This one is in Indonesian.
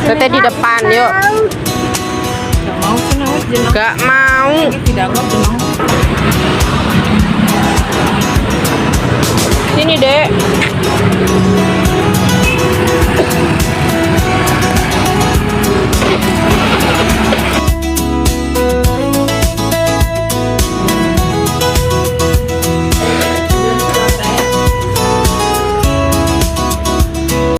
Teteh di depan, yuk. Gak mau. Sini, Dek.